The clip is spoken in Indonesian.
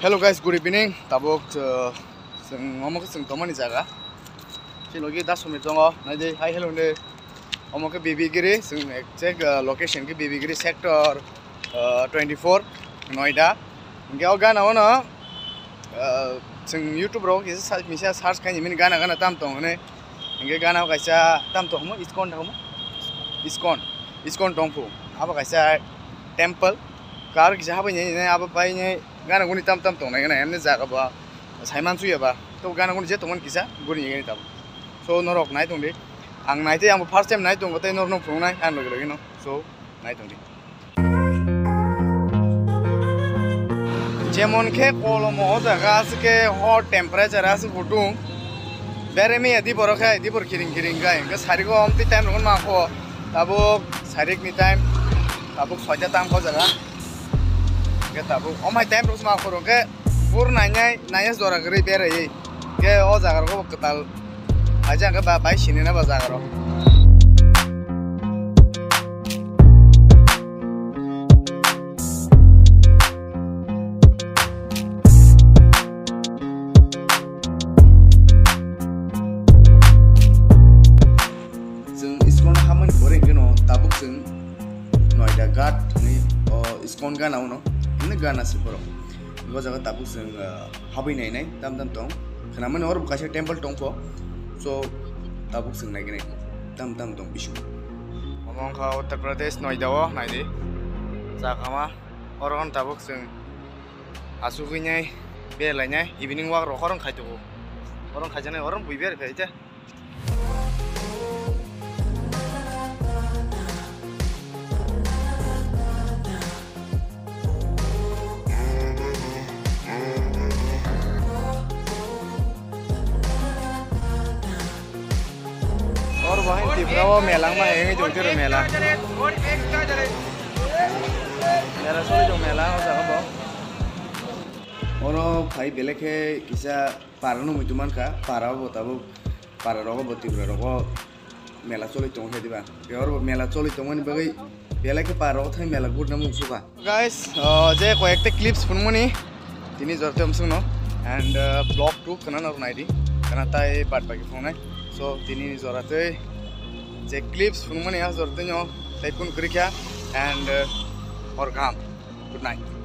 Hello guys, good evening. Tabok ngomong ke tomani jaga. Logi 10 menit dongo. Nade hi hello ne. Ngomong ke Bibigiri, exact location ke Bibigiri sector 24 Noida. Ngau gana ona YouTube ro kisa misa search kan yemin gana tam tong ne. Nge gana kaisa tam tong mo iskon tongfu. Apa kaisa temple car किसी हाँ भाई नहीं आप भाई नहीं गाना गुनी तम तम तो नहीं ना हमने जाकर बा साइमान सुई है बा तो गाना गुनी जे तुमन किसा गुनी ये नहीं तब so नॉरक नाइट उन्दी आंग नाइट है हम फर्स्ट टाइम नाइट उन्गो ते नॉर नो फ्लों नाइट आन लोग लोगी नो so नाइट उन्दी जेमोन के कोलो मो जगह से के हॉट टेम्परेचर है से फुटूं बेरे में यदि बरख है यदि बर किरिंग का इनका सारी को हम ती टाइम रोकन माखो तबो सारी की टाइम तबो सोचा टाइम को जगह Tabu, my time terus mau kurang ke, pur nanya seorang geri biar aja, ke zagar ko ketal, aja ke bapak sini na zagar ko. Jeng iskon haman goreng keno, tabuk jeng Noida Ghat ni iskon kan au no. Ini gana sih bro, gua jaga tabu seng habi nai tam tong, karena mana orang kasih temple tong po, so tabu seng naik tam tong bisu. Ngomong ke Uttar Pradesh Noida wo, naik jaga mah orang tabu seng asukinya belanya, evening walk orang kajanya orang bui biar aja. और वहीं तिब्रा वो मेला में है जो तेरे मेला मेरा सोच जो मेला हो जाएगा बहुत और भाई बेले के किसा पारनो मुझुमान का पारा वो तब पारा रोगा बहुत तिब्रा रोगा मेला चोली तो है दिवा और मेला चोली तो मन बगै बेले के पारा वो था मेला गुड नमून सुका guys जे कोई एक क्लिप्स फुनमुनी तिनी जरते हम सुनो and block 2 कना नर नाइडी कना ताई बात बाकी फोन है so tini zorate je clips fun mani as zorte nyo taikun krikya and or gam good night